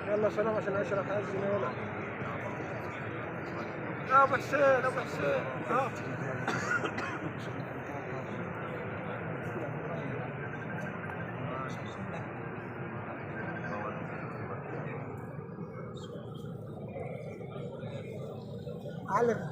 يلا سلام عشان اشرح الزميلة. يا ابو حسين ابو حسين ها علم